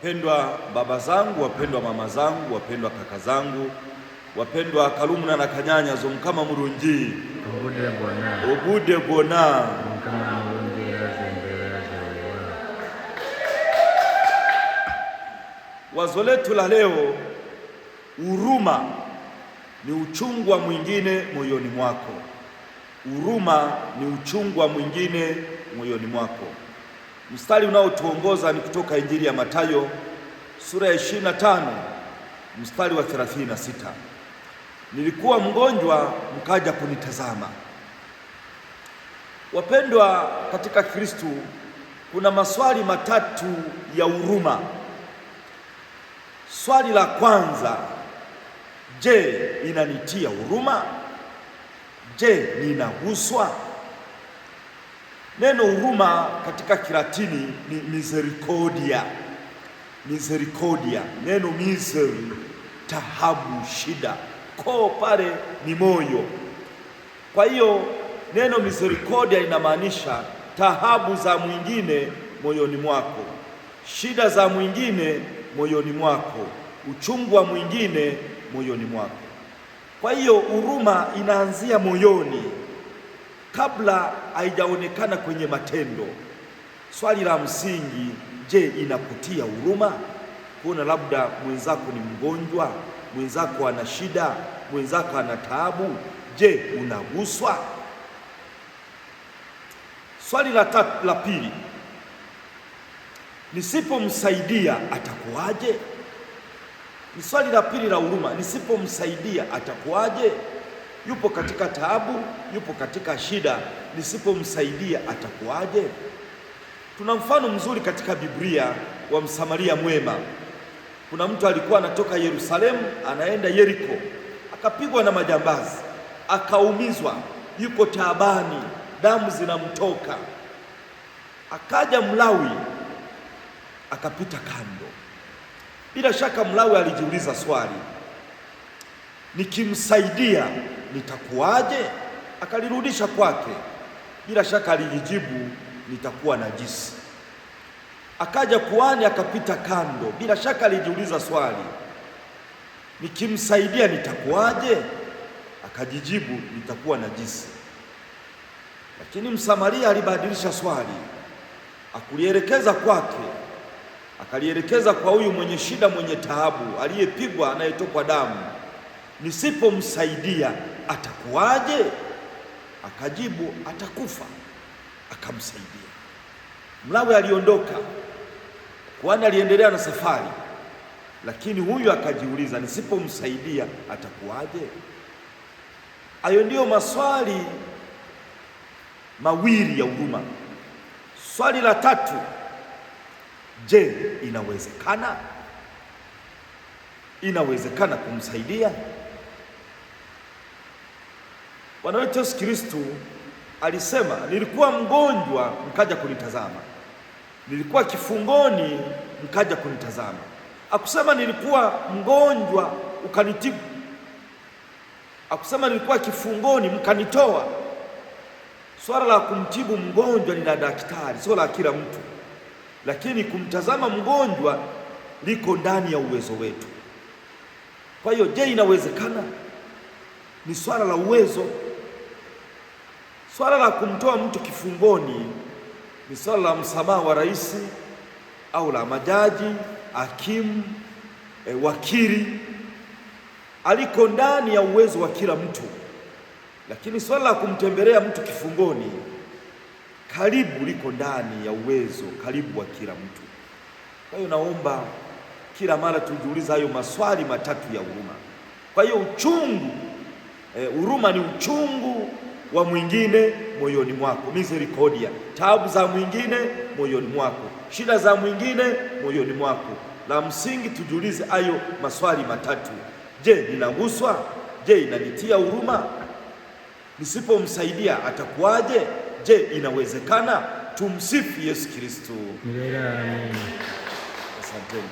Wapendwa baba zangu, wapendwa mama zangu, wapendwa kaka zangu, wapendwa Kalumna na Kanyanya zomukama mulungi obude bwona. Wazo letu la leo, huruma ni uchungu wa mwingine moyoni mwako. Huruma ni uchungu wa mwingine moyoni mwako. Mstari unaotuongoza ni kutoka Injili ya Mathayo sura ya 25 mstari wa 36. Nilikuwa mgonjwa mkaja kunitazama. Wapendwa katika Kristo, kuna maswali matatu ya huruma. Swali la kwanza, je, inanitia huruma? Je, ninaguswa? Neno huruma katika Kilatini ni misericordia. Misericordia, neno misery, tahabu, shida. Ko pale ni moyo. Kwa hiyo neno misericordia inamaanisha tahabu za mwingine moyoni mwako, shida za mwingine moyoni mwako, uchungu wa mwingine moyoni mwako. Kwa hiyo huruma inaanzia moyoni kabla haijaonekana kwenye matendo. Swali la msingi, je, inakutia huruma? Kuna labda mwenzako ni mgonjwa, mwenzako ana shida, mwenzako ana taabu. Je, unaguswa? Swali la pili, nisipomsaidia atakuwaje? Ni swali la pili la huruma. Nisipomsaidia atakuwaje? Yupo katika taabu, yupo katika shida, nisipomsaidia atakuwaje? Tuna mfano mzuri katika Biblia wa Msamaria mwema. Kuna mtu alikuwa anatoka Yerusalemu anaenda Yeriko, akapigwa na majambazi, akaumizwa, yuko taabani, damu zinamtoka. Akaja Mlawi akapita kando. Bila shaka Mlawi alijiuliza swali, nikimsaidia nitakuwaje? Akalirudisha kwake. Bila shaka alijibu, nitakuwa najisi. Akaja kuhani akapita kando. Bila shaka alijiuliza swali, nikimsaidia nitakuwaje? Akajijibu, nitakuwa najisi. Lakini Msamaria alibadilisha swali, akulielekeza kwake, akalielekeza kwa huyu mwenye shida, mwenye taabu, aliyepigwa, anayetokwa damu. Nisipomsaidia atakuwaje? Akajibu, atakufa. Akamsaidia. Mlawi aliondoka, kuhani aliendelea na safari, lakini huyu akajiuliza, nisipomsaidia atakuwaje? Hayo ndiyo maswali mawili ya huruma. Swali la tatu, je, inawezekana? Inawezekana kumsaidia? Bwana wetu Yesu Kristo alisema, nilikuwa mgonjwa mkaja kunitazama, nilikuwa kifungoni mkaja kunitazama. Akusema nilikuwa mgonjwa ukanitibu, akusema nilikuwa kifungoni mkanitoa. Swala la kumtibu mgonjwa ni la daktari, sio la kila mtu, lakini kumtazama mgonjwa liko ndani ya uwezo wetu. Kwa hiyo je, inawezekana? Ni swala la uwezo. Swala la kumtoa mtu kifungoni ni swala la msamaha wa rais au la majaji, hakimu, wakili, aliko ndani ya uwezo wa kila mtu. Lakini swala la kumtembelea mtu kifungoni karibu liko ndani ya uwezo karibu wa kila mtu. Kwa hiyo naomba kila mara tujiulize hayo maswali matatu ya huruma. Kwa hiyo uchungu, huruma ni uchungu wa mwingine moyoni mwako, misericordia. Taabu za mwingine moyoni mwako, shida za mwingine moyoni mwako. La msingi tujiulize hayo maswali matatu. Je, ninaguswa? Je, inanitia huruma? Nisipomsaidia atakuwaje? Je, inawezekana? Tumsifu Yesu Kristo. Amen. Asante.